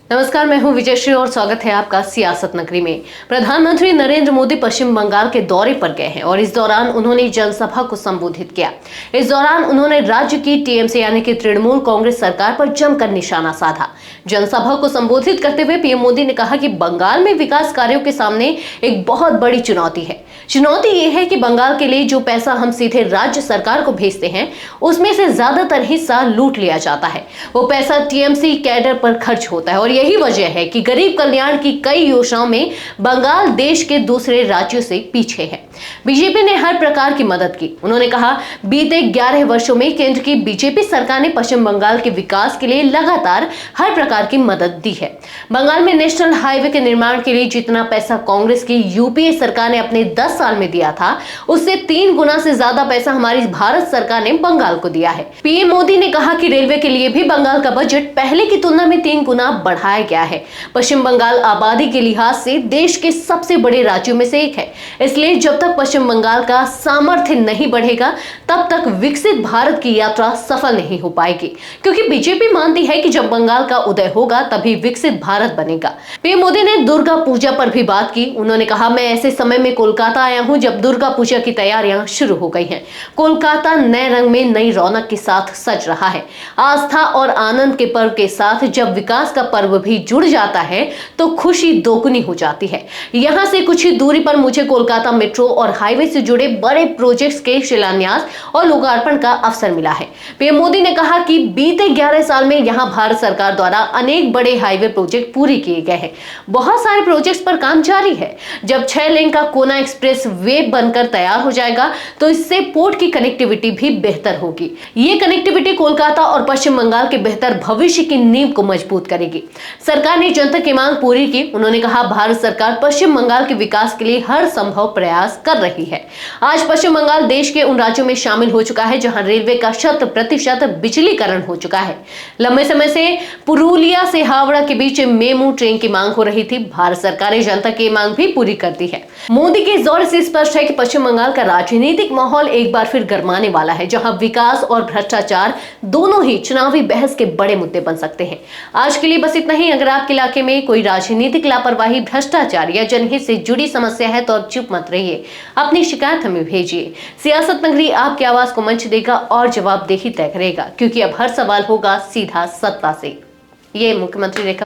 नमस्कार, मैं हूं विजयश्री और स्वागत है आपका सियासत नगरी में। प्रधानमंत्री नरेंद्र मोदी पश्चिम बंगाल के दौरे पर गए हैं और इस दौरान उन्होंने जनसभा को संबोधित किया। इस दौरान उन्होंने राज्य की टीएमसी यानी कि तृणमूल कांग्रेस सरकार पर जमकर निशाना साधा। जनसभा को संबोधित करते हुए पीएम मोदी ने कहा कि बंगाल में विकास कार्यों के सामने एक बहुत बड़ी चुनौती है। चुनौती ये है कि बंगाल के लिए जो पैसा हम सीधे राज्य सरकार को भेजते हैं उसमें से ज्यादातर हिस्सा लूट लिया जाता है। वो पैसा टीएमसी कैडर पर खर्च होता है और यही वजह है कि गरीब कल्याण की कई योजनाओं में बंगाल देश के दूसरे राज्यों से पीछे है। बीजेपी ने हर प्रकार की मदद की। उन्होंने कहा, बीते 11 वर्षों में केंद्र की बीजेपी सरकार ने पश्चिम बंगाल के विकास के लिए लगातार हर प्रकार की मदद दी है। बंगाल में नेशनल हाईवे के निर्माण के लिए जितना पैसा कांग्रेस की यूपीए सरकार ने अपने 10 साल में दिया था, उससे 3 गुना से ज्यादा पैसा हमारी भारत सरकार ने बंगाल को दिया है। पीएम मोदी ने कहा कि रेलवे के लिए भी बंगाल का बजट पहले की तुलना में 3 गुना बढ़ाया गया है। पश्चिम बंगाल आबादी के लिहाज से देश के सबसे बड़े राज्यों में से एक है, इसलिए जब तक पश्चिम बंगाल का सामर्थ्य नहीं बढ़ेगा तब तक विकसित भारत की यात्रा सफल नहीं हो पाएगी, क्योंकि बीजेपी मानती है कि जब बंगाल का उदय होगा तभी विकसित भारत बनेगा। पीएम मोदी ने दुर्गा पूजा पर भी बात की। उन्होंने कहा, मैं ऐसे समय में कोलकाता आया हूं जब दुर्गा पूजा की तैयारियां शुरू हो गई हैं। कोलकाता नए रंग में नई रौनक के साथ सज रहा है। आस्था और आनंद के पर्व के साथ जब विकास का पर्व भी जुड़ जाता है तो खुशी दोगुनी हो जाती है। यहां से कुछ ही दूरी पर मुझे कोलकाता मेट्रो और हाईवे से जुड़े बड़े प्रोजेक्ट्स के शिलान्यास और लोकार्पण का अवसर मिला है। पीएम मोदी ने कहा कि बीते 11 साल में यहां भारत सरकार द्वारा अनेक बड़े हाईवे प्रोजेक्ट पूरे किए गए हैं। बहुत सारे प्रोजेक्ट्स पर काम जारी है। जब 6 लेन का कोना एक्सप्रेस वे बनकर तैयार हो जाएगा तो इससे पोर्ट की कनेक्टिविटी भी बेहतर होगी। ये कनेक्टिविटी कोलकाता और पश्चिम बंगाल के बेहतर भविष्य की नींव को मजबूत करेगी। सरकार ने जनता की मांग पूरी की। उन्होंने कहा, भारत सरकार पश्चिम बंगाल के विकास के लिए हर संभव प्रयास कर रही है। आज पश्चिम बंगाल देश के उन राज्यों में शामिल हो चुका है जहां रेलवे का 100% बिजलीकरण हो चुका है। लंबे समय से पुरुलिया से हावड़ा के बीच मेमू ट्रेन की मांग हो रही थी। भारत सरकार ने जनता की मांग भी पूरी कर दी है। मोदी के इस दौरे से स्पष्ट है कि पश्चिम बंगाल का राजनीतिक माहौल एक बार फिर गरमाने वाला है, जहां विकास और भ्रष्टाचार दोनों ही चुनावी बहस के बड़े मुद्दे बन सकते हैं। आज के लिए बस इतना ही। अगर आपके इलाके में कोई राजनीतिक लापरवाही, भ्रष्टाचार या जनहित से जुड़ी समस्या है तो अब चुप मत रहिए, अपनी शिकायत हमें भेजिए। सियासत नगरी आपकी आवाज को मंच देगा और जवाबदेही तय करेगा, क्योंकि अब हर सवाल होगा सीधा सत्ता से। ये मुख्यमंत्री रेखा